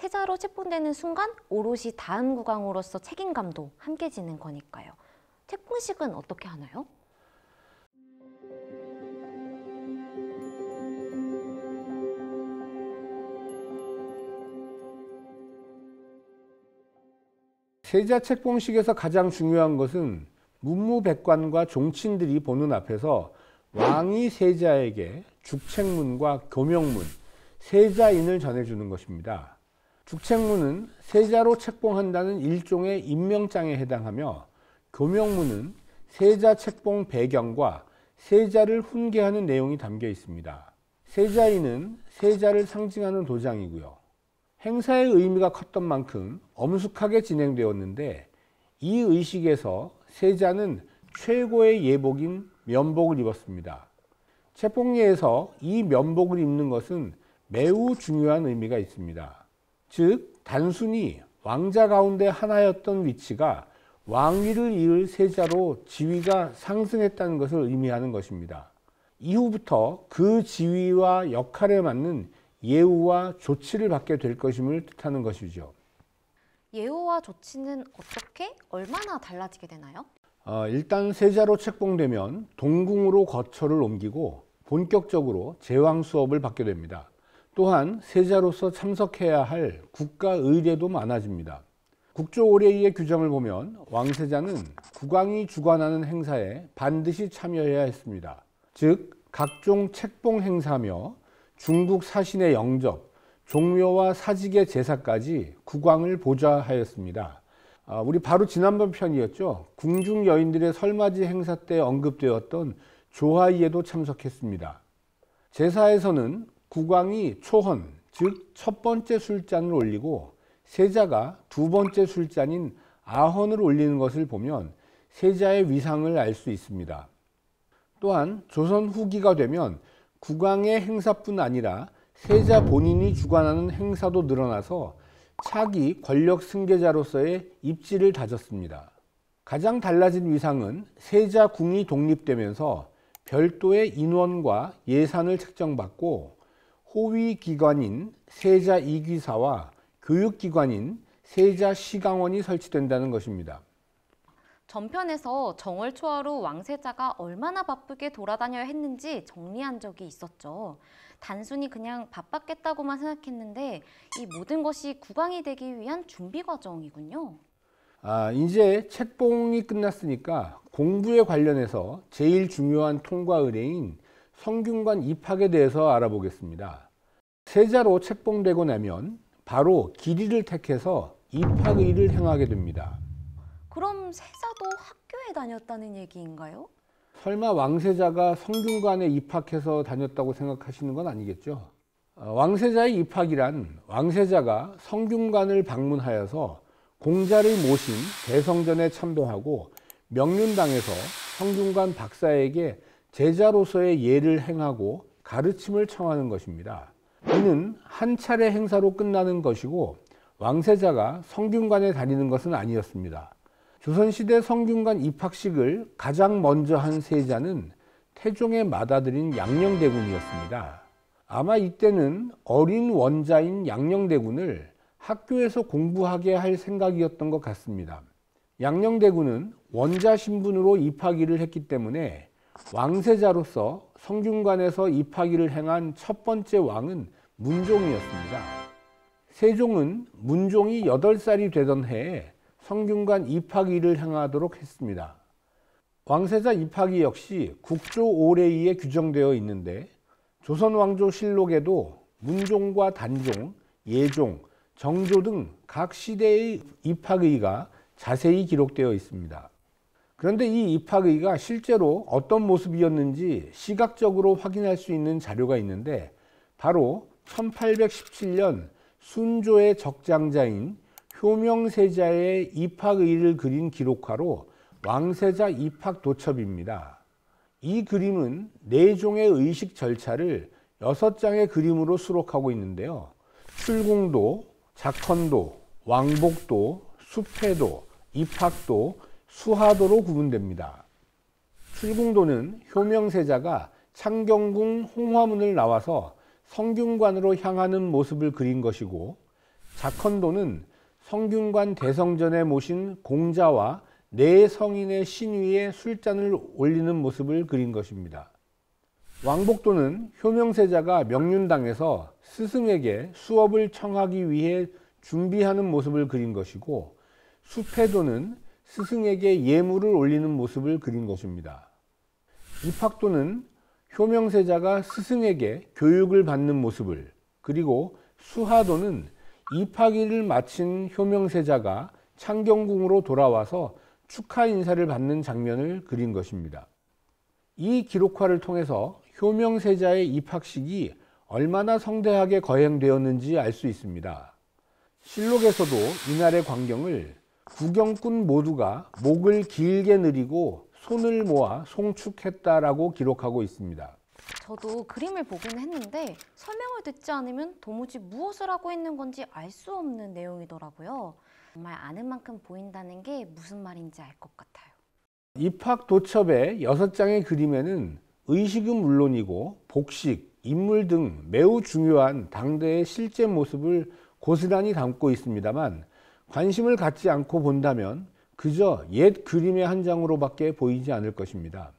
세자로 책봉되는 순간 오롯이 다음 국왕으로서 책임감도 함께 지는 거니까요. 책봉식은 어떻게 하나요? 세자 책봉식에서 가장 중요한 것은 문무백관과 종친들이 보는 앞에서 왕이 세자에게 죽책문과 교명문, 세자인을 전해주는 것입니다. 죽책문은 세자로 책봉한다는 일종의 임명장에 해당하며, 교명문은 세자 책봉 배경과 세자를 훈계하는 내용이 담겨 있습니다. 세자인은 세자를 상징하는 도장이고요. 행사의 의미가 컸던 만큼 엄숙하게 진행되었는데, 이 의식에서 세자는 최고의 예복인 면복을 입었습니다. 책봉예에서 이 면복을 입는 것은 매우 중요한 의미가 있습니다. 즉, 단순히 왕자 가운데 하나였던 위치가 왕위를 이을 세자로 지위가 상승했다는 것을 의미하는 것입니다. 이후부터 그 지위와 역할에 맞는 예우와 조치를 받게 될 것임을 뜻하는 것이죠. 예우와 조치는 어떻게, 얼마나 달라지게 되나요? 일단 세자로 책봉되면 동궁으로 거처를 옮기고 본격적으로 제왕 수업을 받게 됩니다. 또한 세자로서 참석해야 할 국가 의례도 많아집니다. 국조 오례의 규정을 보면 왕세자는 국왕이 주관하는 행사에 반드시 참여해야 했습니다. 즉, 각종 책봉 행사며 중국 사신의 영접, 종묘와 사직의 제사까지 국왕을 보좌하였습니다. 우리 바로 지난번 편이었죠. 궁중 여인들의 설맞이 행사 때 언급되었던 조하의에도 참석했습니다. 제사에서는 국왕이 초헌, 즉 첫 번째 술잔을 올리고 세자가 두 번째 술잔인 아헌을 올리는 것을 보면 세자의 위상을 알 수 있습니다. 또한 조선 후기가 되면 국왕의 행사뿐 아니라 세자 본인이 주관하는 행사도 늘어나서 차기 권력 승계자로서의 입지를 다졌습니다. 가장 달라진 위상은 세자 궁이 독립되면서 별도의 인원과 예산을 책정받고 호위기관인 세자 이귀사와 교육기관인 세자 시강원이 설치된다는 것입니다. 전편에서 정월 초하루 왕세자가 얼마나 바쁘게 돌아다녀야 했는지 정리한 적이 있었죠. 단순히 그냥 바빴겠다고만 생각했는데 이 모든 것이 국왕이 되기 위한 준비 과정이군요. 이제 책봉이 끝났으니까 공부에 관련해서 제일 중요한 통과 의례인 성균관 입학에 대해서 알아보겠습니다. 세자로 책봉되고 나면 바로 길이를 택해서 입학의를 행하게 됩니다. 그럼 세자도 학교에 다녔다는 얘기인가요? 설마 왕세자가 성균관에 입학해서 다녔다고 생각하시는 건 아니겠죠? 왕세자의 입학이란 왕세자가 성균관을 방문하여서 공자를 모신 대성전에 참배하고 명륜당에서 성균관 박사에게 제자로서의 예를 행하고 가르침을 청하는 것입니다. 이는 한 차례 행사로 끝나는 것이고 왕세자가 성균관에 다니는 것은 아니었습니다. 조선시대 성균관 입학식을 가장 먼저 한 세자는 태종의 맏아들인 양녕대군이었습니다. 아마 이때는 어린 원자인 양녕대군을 학교에서 공부하게 할 생각이었던 것 같습니다. 양녕대군은 원자 신분으로 입학일을 했기 때문에 왕세자로서 성균관에서 입학일을 행한 첫 번째 왕은 문종이었습니다. 세종은 문종이 8살이 되던 해에 성균관 입학일을 행하도록 했습니다. 왕세자 입학이 역시 국조 오례이에 규정되어 있는데 조선왕조실록에도 문종과 단종, 예종, 정조 등 각 시대의 입학의가 자세히 기록되어 있습니다. 그런데 이 입학의가 실제로 어떤 모습이었는지 시각적으로 확인할 수 있는 자료가 있는데 바로 1817년 순조의 적장자인 효명세자의 입학의를 그린 기록화로 왕세자 입학도첩입니다. 이 그림은 4종의 의식 절차를 6장의 그림으로 수록하고 있는데요. 출궁도, 작헌도, 왕복도, 수패도, 입학도, 수하도로 구분됩니다. 출궁도는 효명세자가 창경궁 홍화문을 나와서 성균관으로 향하는 모습을 그린 것이고, 자컨도는 성균관 대성전에 모신 공자와 네 성인의 신위에 술잔을 올리는 모습을 그린 것입니다. 왕복도는 효명세자가 명륜당에서 스승에게 수업을 청하기 위해 준비하는 모습을 그린 것이고, 수패도는 스승에게 예물을 올리는 모습을 그린 것입니다. 입학도는 효명세자가 스승에게 교육을 받는 모습을, 그리고 수하도는 입학일을 마친 효명세자가 창경궁으로 돌아와서 축하 인사를 받는 장면을 그린 것입니다. 이 기록화를 통해서 효명세자의 입학식이 얼마나 성대하게 거행되었는지 알 수 있습니다. 실록에서도 이날의 광경을 구경꾼 모두가 목을 길게 늘이고 손을 모아 송축했다라고 기록하고 있습니다. 저도 그림을 보긴 했는데 설명을 듣지 않으면 도무지 무엇을 하고 있는 건지 알 수 없는 내용이더라고요. 정말 아는 만큼 보인다는 게 무슨 말인지 알 것 같아요. 입학 도첩의 6장의 그림에는 의식은 물론이고 복식, 인물 등 매우 중요한 당대의 실제 모습을 고스란히 담고 있습니다만, 관심을 갖지 않고 본다면 그저 옛 그림의 한 장으로밖에 보이지 않을 것입니다.